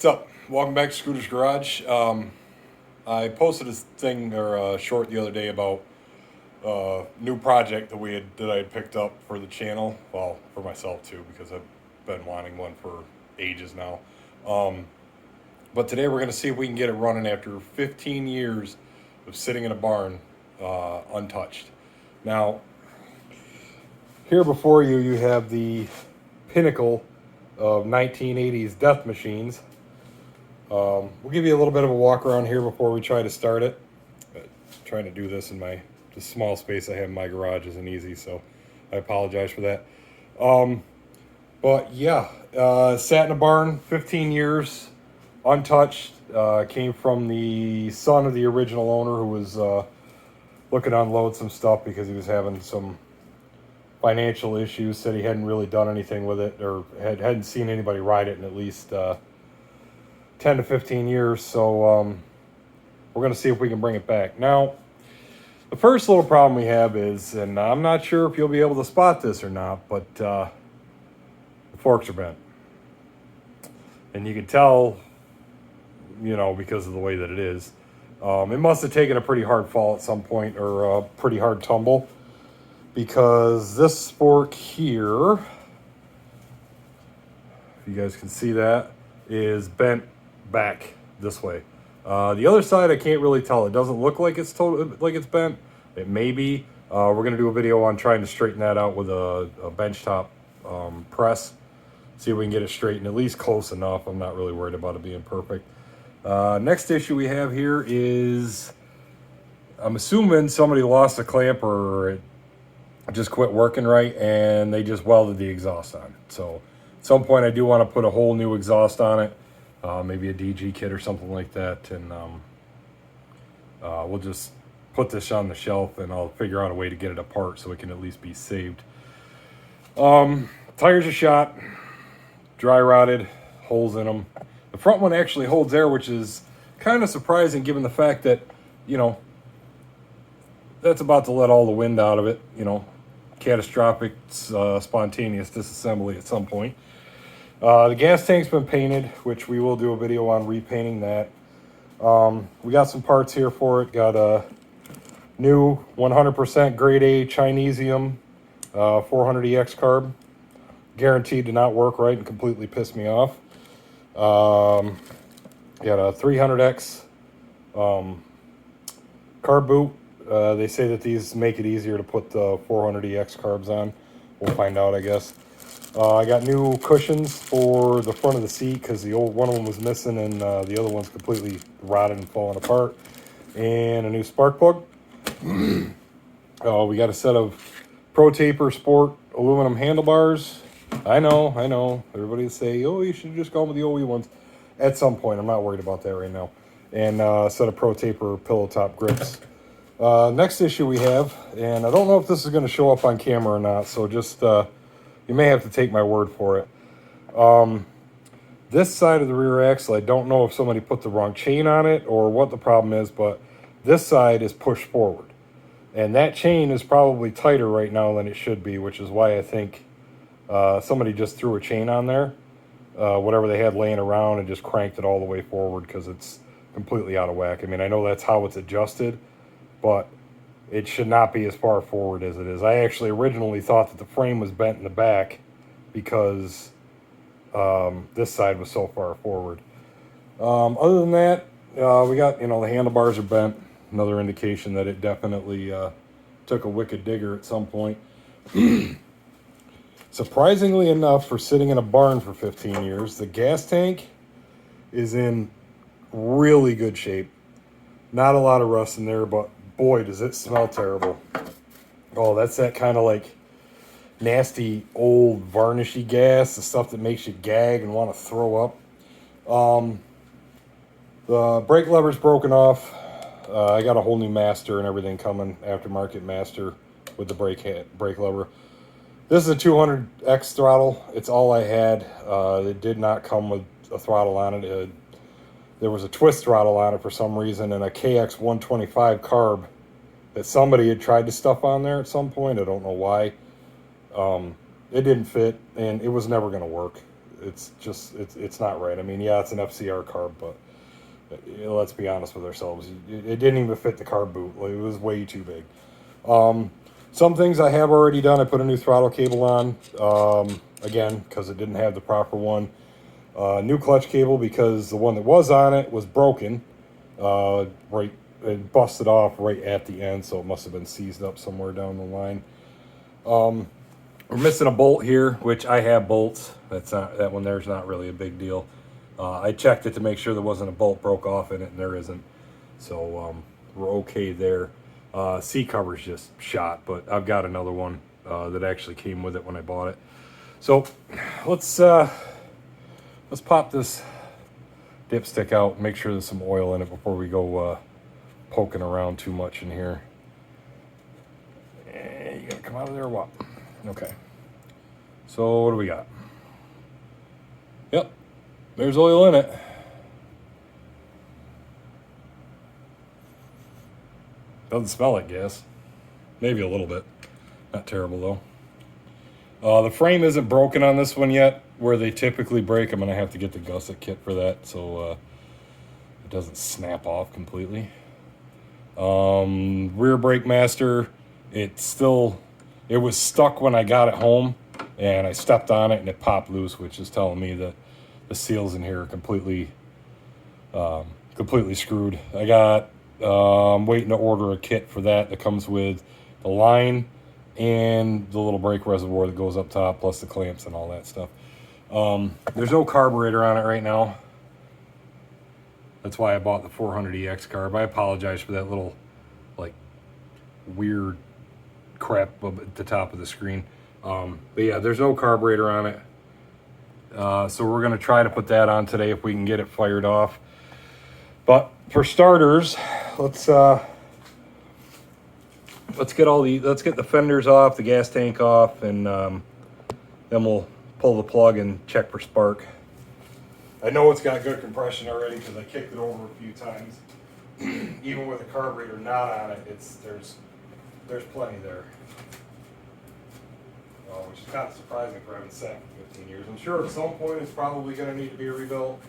What's up? Welcome back to Scooter's Garage. I posted this thing or short the other day about new project that I had picked up for the channel. Well, for myself too, because I've been wanting one for ages now. Um, but today we're gonna see if we can get it running after 15 years of sitting in a barn untouched. Now, here before you, you have the pinnacle of 1980s death machines. We'll give you a little bit of a walk around here before we try to start it. Trying to do this in the small space I have in my garage isn't easy, so I apologize for that. But yeah, sat in a barn 15 years, untouched. Came from the son of the original owner who was looking to unload some stuff because he was having some financial issues. Said he hadn't really done anything with it or hadn't seen anybody ride it in at least 10 to 15 years, so we're going to see if we can bring it back. Now, the first little problem we have is, and I'm not sure if you'll be able to spot this or not, but the forks are bent. And you can tell, because of the way that it is. It must have taken a pretty hard fall at some point or a pretty hard tumble, because this fork here, if you guys can see that, is bent back this way. The other side I can't really tell. It doesn't look like it's bent. It may be. We're going to do a video on trying to straighten that out with a benchtop press. See if we can get it straightened, at least close enough. I'm not really worried about it being perfect. Next issue we have here is, I'm assuming somebody lost a clamp or it just quit working right and they just welded the exhaust on. So at some point I do want to put a whole new exhaust on it. Maybe a DG kit or something like that, and we'll just put this on the shelf and I'll figure out a way to get it apart so it can at least be saved. Tires are shot, dry rotted, holes in them. The front one actually holds air, which is kind of surprising given the fact that, that's about to let all the wind out of it, catastrophic spontaneous disassembly at some point. The gas tank's been painted, which we will do a video on repainting that. We got some parts here for it. Got a new 100% grade A Chinesium 400EX carb. Guaranteed to not work right and completely piss me off. Got a 300X carb boot. They say that these make it easier to put the 400EX carbs on. We'll find out, I guess. I got new cushions for the front of the seat because the old one of them was missing and the other one's completely rotted and falling apart. And a new spark plug. We got a set of Pro Taper Sport aluminum handlebars. I know. Everybody say, oh, you should just go with the OE ones. At some point, I'm not worried about that right now. And a set of Pro Taper pillow top grips. Next issue we have, and I don't know if this is going to show up on camera or not, so just... you may have to take my word for it. This side of the rear axle, I don't know if somebody put the wrong chain on it or what the problem is, but this side is pushed forward. And that chain is probably tighter right now than it should be, which is why I think somebody just threw a chain on there, whatever they had laying around, and just cranked it all the way forward because it's completely out of whack. I mean, I know that's how it's adjusted, but it should not be as far forward as it is. I actually originally thought that the frame was bent in the back because this side was so far forward. Other than that, we got, the handlebars are bent. Another indication that it definitely took a wicked digger at some point. Surprisingly enough, for sitting in a barn for 15 years, the gas tank is in really good shape. Not a lot of rust in there, but boy, does it smell terrible. Oh, that's that kind of like nasty, old, varnishy gas, the stuff that makes you gag and want to throw up. The brake lever's broken off. I got a whole new master and everything coming, aftermarket master with the brake lever. This is a 200X throttle. It's all I had. It did not come with a throttle on it. There was a twist throttle on it for some reason, and a KX 125 carb that somebody had tried to stuff on there at some point. I don't know why. It didn't fit, and it was never going to work. it's not right. I mean, yeah, it's an FCR carb, but let's be honest with ourselves. It didn't even fit the carb boot. Like, it was way too big. Some things I have already done. I put a new throttle cable on, again, because it didn't have the proper one. New clutch cable because the one that was on it was broken. Right, it busted off right at the end, so it must have been seized up somewhere down the line. We're missing a bolt here, which I have bolts. That one there's not really a big deal. I checked it to make sure there wasn't a bolt broke off in it, and there isn't. So we're okay there. Seat cover's just shot, but I've got another one that actually came with it when I bought it. So let's pop this dipstick out and make sure there's some oil in it before we go poking around too much in here. You gotta come out of there or what? Okay. So what do we got? Yep, there's oil in it. Doesn't smell like gas. Maybe a little bit. Not terrible though. The frame isn't broken on this one yet. Where they typically break, I'm gonna have to get the gusset kit for that, so it doesn't snap off completely. Rear brake master, it was stuck when I got it home, and I stepped on it and it popped loose, which is telling me that the seals in here are completely screwed. I got waiting to order a kit for that comes with the line and the little brake reservoir that goes up top, plus the clamps and all that stuff. There's no carburetor on it right now. That's why I bought the 400EX carb. I apologize for that little, like, weird crap up at the top of the screen. But yeah, there's no carburetor on it. So we're going to try to put that on today if we can get it fired off. But for starters, let's get the fenders off, the gas tank off, and then we'll pull the plug and check for spark. I know it's got good compression already because I kicked it over a few times. Even with the carburetor not on it, there's plenty there. Which is kind of surprising for having sat for 15 years. I'm sure at some point it's probably going to need to be rebuilt.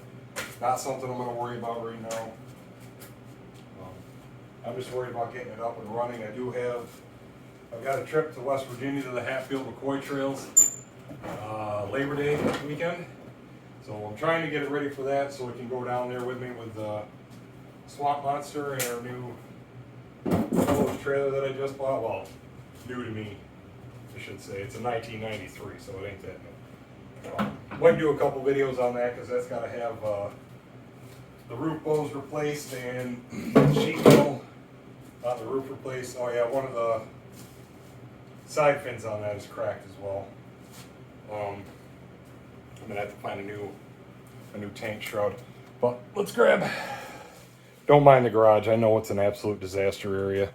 Not something I'm going to worry about right now. I'm just worried about getting it up and running. I've got a trip to West Virginia to the Hatfield McCoy Trails Labor Day weekend. So I'm trying to get it ready for that so it can go down there with me with Swamp Monster and our new trailer that I just bought. Well, new to me, I should say. It's a 1993, so it ain't that new. Might do a couple videos on that because that's got to have the roof bows replaced and the sheet metal on the roof replaced. Oh yeah, one of the side fins on that is cracked as well. I'm gonna have to find a new tank shroud. But let's grab. Don't mind the garage. I know it's an absolute disaster area.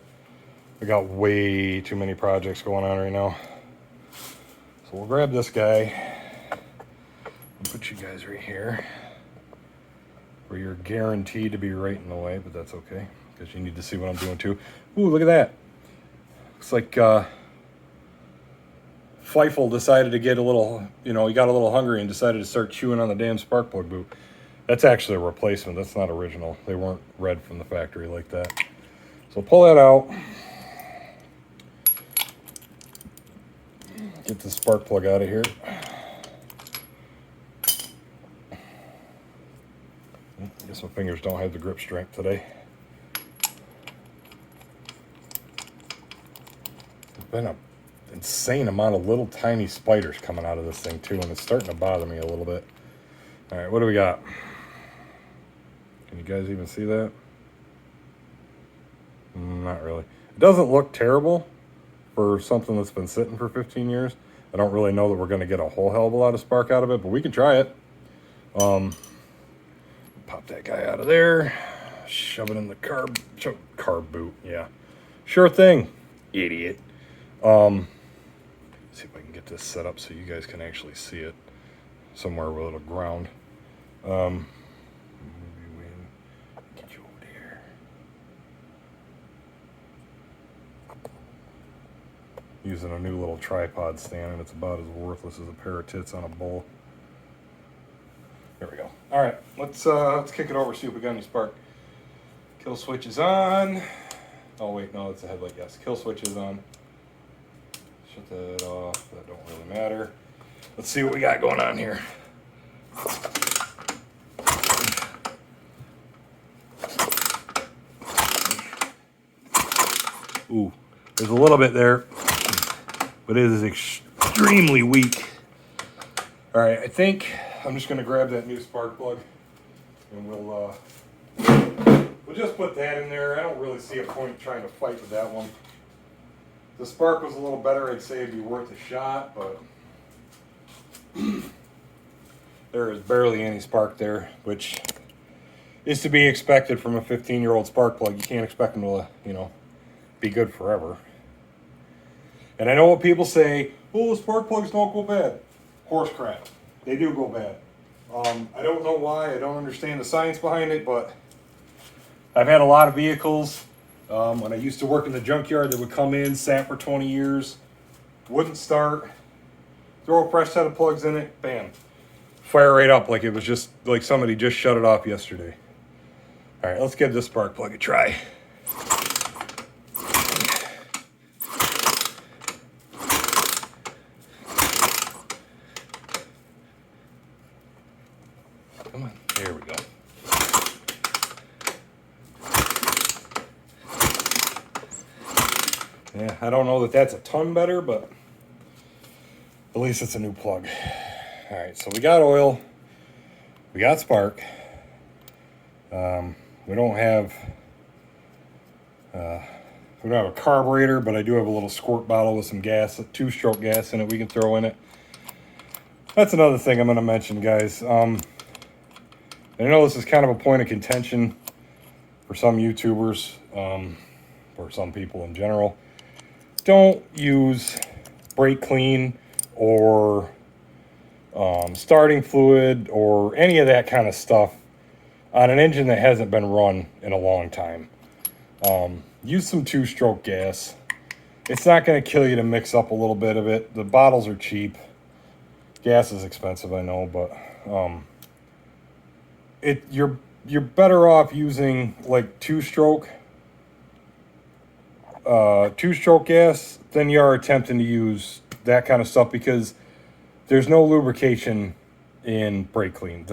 We got way too many projects going on right now. So we'll grab this guy and put you guys right here, where you're guaranteed to be right in the way, but that's okay because you need to see what I'm doing too. Ooh, look at that. Looks like Feifel decided to get a little, he got a little hungry and decided to start chewing on the damn spark plug boot. That's actually a replacement. That's not original. They weren't red from the factory like that. So pull that out. Get the spark plug out of here. I guess my fingers don't have the grip strength today. There's been an insane amount of little tiny spiders coming out of this thing too, and it's starting to bother me a little bit. All right, what do we got? Can you guys even see that? Not really. It doesn't look terrible for something that's been sitting for 15 years. I don't really know that we're going to get a whole hell of a lot of spark out of it, but we can try it. Pop that guy out of there. Shove it in the carb boot. Yeah. Sure thing, idiot. See if I can get this set up so you guys can actually see it somewhere where it'll ground. Get you over there. Using a new little tripod stand, and it's about as worthless as a pair of tits on a bull. All right, let's kick it over. See if we got any spark. Kill switch is on. Oh wait, no, it's a headlight. Yes, kill switch is on. Shut that off. That don't really matter. Let's see what we got going on here. Ooh, there's a little bit there, but it is extremely weak. All right, I think I'm just gonna grab that new spark plug, and we'll just put that in there. I don't really see a point trying to fight with that one. If the spark was a little better, I'd say it'd be worth a shot, but there is barely any spark there, which is to be expected from a 15-year-old spark plug. You can't expect them to, be good forever. And I know what people say, oh, spark plugs don't go bad. Horse crap. They do go bad. I don't know why. I don't understand the science behind it, but I've had a lot of vehicles when I used to work in the junkyard that would come in, sat for 20 years, wouldn't start, throw a fresh set of plugs in it, bam, fire right up like it was just like somebody just shut it off yesterday. All right, let's give this spark plug a try. Come on, there we go. Yeah, I don't know that that's a ton better, but at least it's a new plug. All right, so we got oil, we got spark. We don't have a carburetor, but I do have a little squirt bottle with some gas, a 2-stroke gas in it we can throw in it. That's another thing I'm going to mention, guys. I know this is kind of a point of contention for some YouTubers, for some people in general. Don't use brake clean or starting fluid or any of that kind of stuff on an engine that hasn't been run in a long time. Use some 2-stroke gas. It's not going to kill you to mix up a little bit of it. The bottles are cheap. Gas is expensive, I know, but you're better off using like 2-stroke gas than you are attempting to use that kind of stuff, because there's no lubrication in brake clean.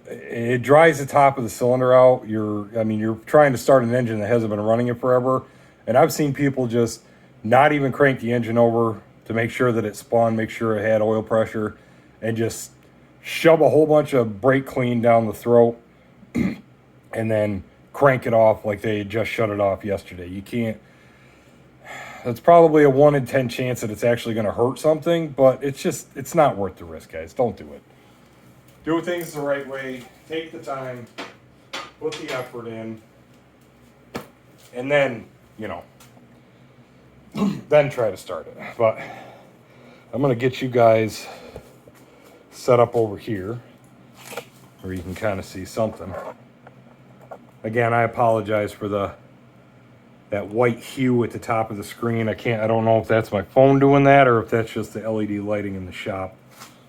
It dries the top of the cylinder out. You're trying to start an engine that hasn't been running it forever. And I've seen people just not even crank the engine over to make sure that it spun, make sure it had oil pressure, and just shove a whole bunch of brake clean down the throat and then crank it off like they just shut it off yesterday. You can't. It's probably a 1 in 10 chance that it's actually going to hurt something, but it's not worth the risk, guys. Don't do it. Do things the right way. Take the time. Put the effort in. And then, then try to start it. But I'm going to get you guys set up over here where you can kind of see something. Again, I apologize for that white hue at the top of the screen. I don't know if that's my phone doing that or if that's just the LED lighting in the shop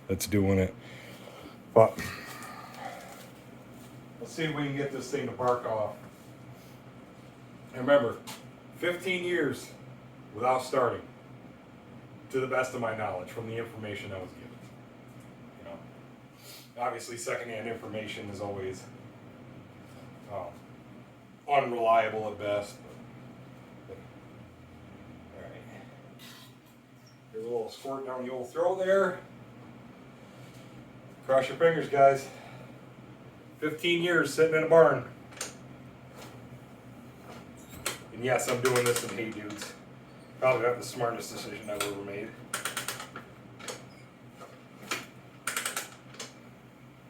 that's doing it. But let's see if we can get this thing to bark off. And remember, 15 years without starting, to the best of my knowledge, from the information I was given. Obviously, secondhand information is always unreliable at best. But all right, here's a little squirt down the old throat there. Cross your fingers, guys. 15 years sitting in a barn. And yes, I'm doing this in Hey Dudes. Probably not the smartest decision I've ever made.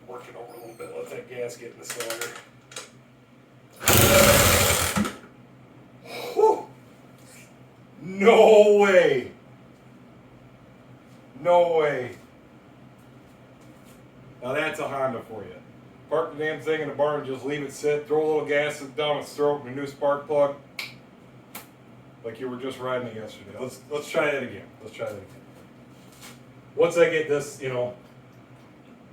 Work it over a little bit, let that gas get in the cylinder. Whew. No way. No way. Now that's a Honda for you. Park the damn thing in the barn, just leave it sit, throw a little gas down its throat and a new spark plug. Like you were just riding it yesterday. Let's try that again. Let's try that again. Once I get this,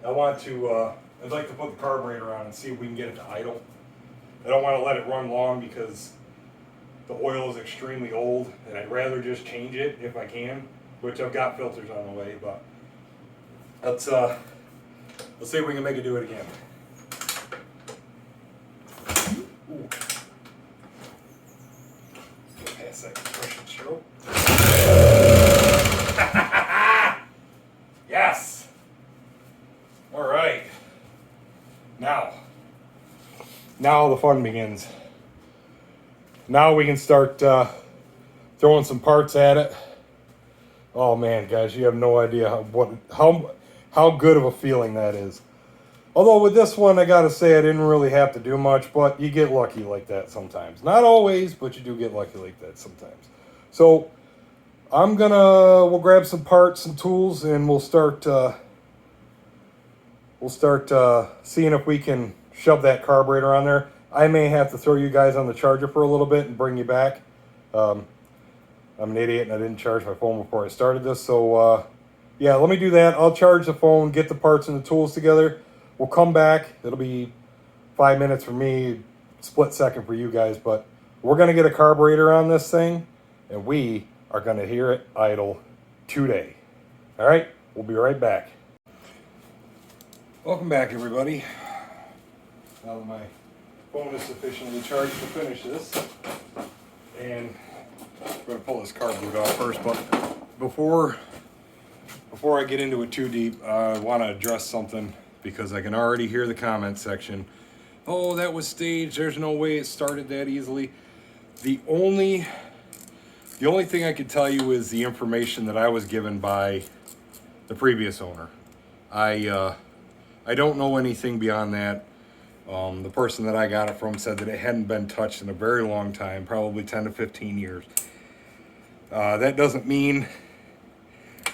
I'd like to put the carburetor on and see if we can get it to idle. I don't want to let it run long because the oil is extremely old, and I'd rather just change it if I can, which I've got filters on the way, but let's see if we can make it do it again. Ooh. Pass that compression stroke. Yes! All right. Now the fun begins. Now we can start throwing some parts at it. Oh man, guys, you have no idea how good of a feeling that is. Although with this one, I gotta say I didn't really have to do much, but you get lucky like that sometimes. Not always, but you do get lucky like that sometimes. So we'll grab some parts and tools, and we'll start seeing if we can shove that carburetor on there. I may have to throw you guys on the charger for a little bit and bring you back. I'm an idiot and I didn't charge my phone before I started this. So yeah, let me do that. I'll charge the phone, get the parts and the tools together. We'll come back. It'll be 5 minutes for me, split second for you guys. But we're going to get a carburetor on this thing, and we are going to hear it idle today. All right, we'll be right back. Welcome back, everybody. Now that my phone is sufficiently charged to finish this, and I'm going to pull this car boot off first, but before I get into it too deep, I want to address something because I can already hear the comment section. Oh, that was staged. There's no way it started that easily. The only thing I could tell you is the information that I was given by the previous owner. I don't know anything beyond that. The person that I got it from said that it hadn't been touched in a very long time, probably 10 to 15 years. That doesn't mean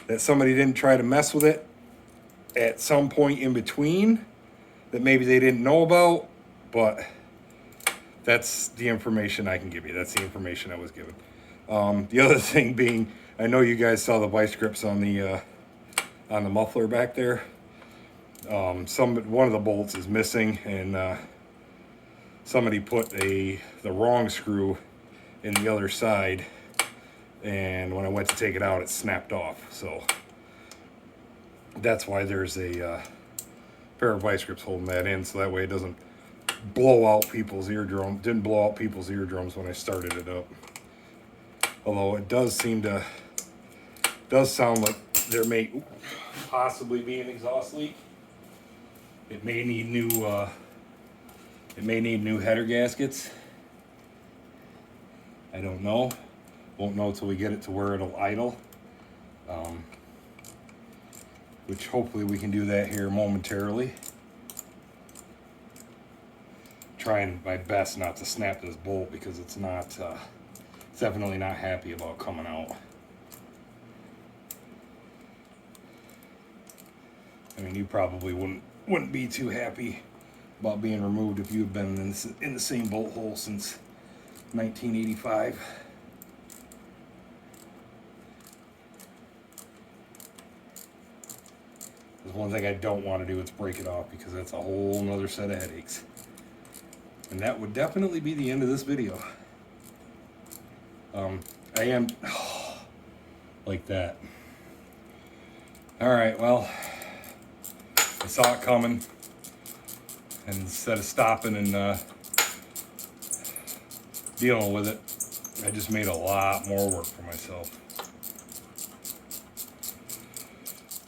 that somebody didn't try to mess with it at some point in between that maybe they didn't know about, but that's the information I can give you. That's the information I was given. The other thing being, I know you guys saw the vice grips on the muffler back there. One of the bolts is missing, and somebody put the wrong screw in the other side, and when I went to take it out, it snapped off. So that's why there's a pair of vice grips holding that in, so that way it doesn't blow out people's eardrums. Didn't blow out people's eardrums when I started it up. Although it does sound like there may possibly be an exhaust leak. It may need new header gaskets. I don't know. Won't know till we get it to where it'll idle. Which hopefully we can do that here momentarily. Trying my best not to snap this bolt because it's definitely not happy about coming out. I mean, you probably wouldn't be too happy about being removed if you've been in the same bolt hole since 1985. There's one thing I don't want to do is break it off because that's a whole nother set of headaches. And that would definitely be the end of this video. I am like that. All right, well, I saw it coming, and instead of stopping and dealing with it, I just made a lot more work for myself.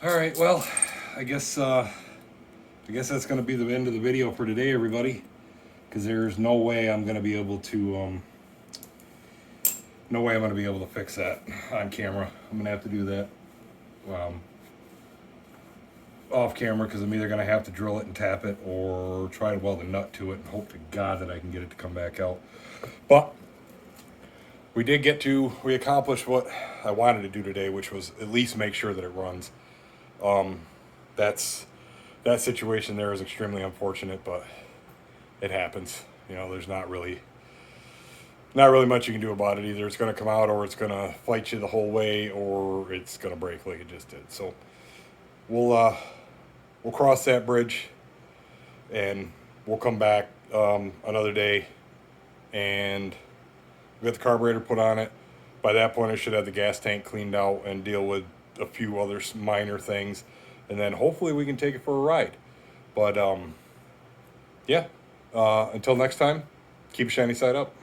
All right, well, I guess that's going to be the end of the video for today, everybody, because there's no way I'm going to be able to fix that on camera. I'm going to have to do that off camera, because I'm either going to have to drill it and tap it or try to weld a nut to it and hope to God that I can get it to come back out. But we accomplished what I wanted to do today, which was at least make sure that it runs. That situation there is extremely unfortunate, but it happens. You know, there's not really much you can do about it. Either it's going to come out, or it's going to fight you the whole way, or it's going to break like it just did. So we'll we'll cross that bridge, and we'll come back another day, and we'll get the carburetor put on it. By that point, I should have the gas tank cleaned out and deal with a few other minor things, and then hopefully we can take it for a ride. But yeah, until next time, keep a shiny side up.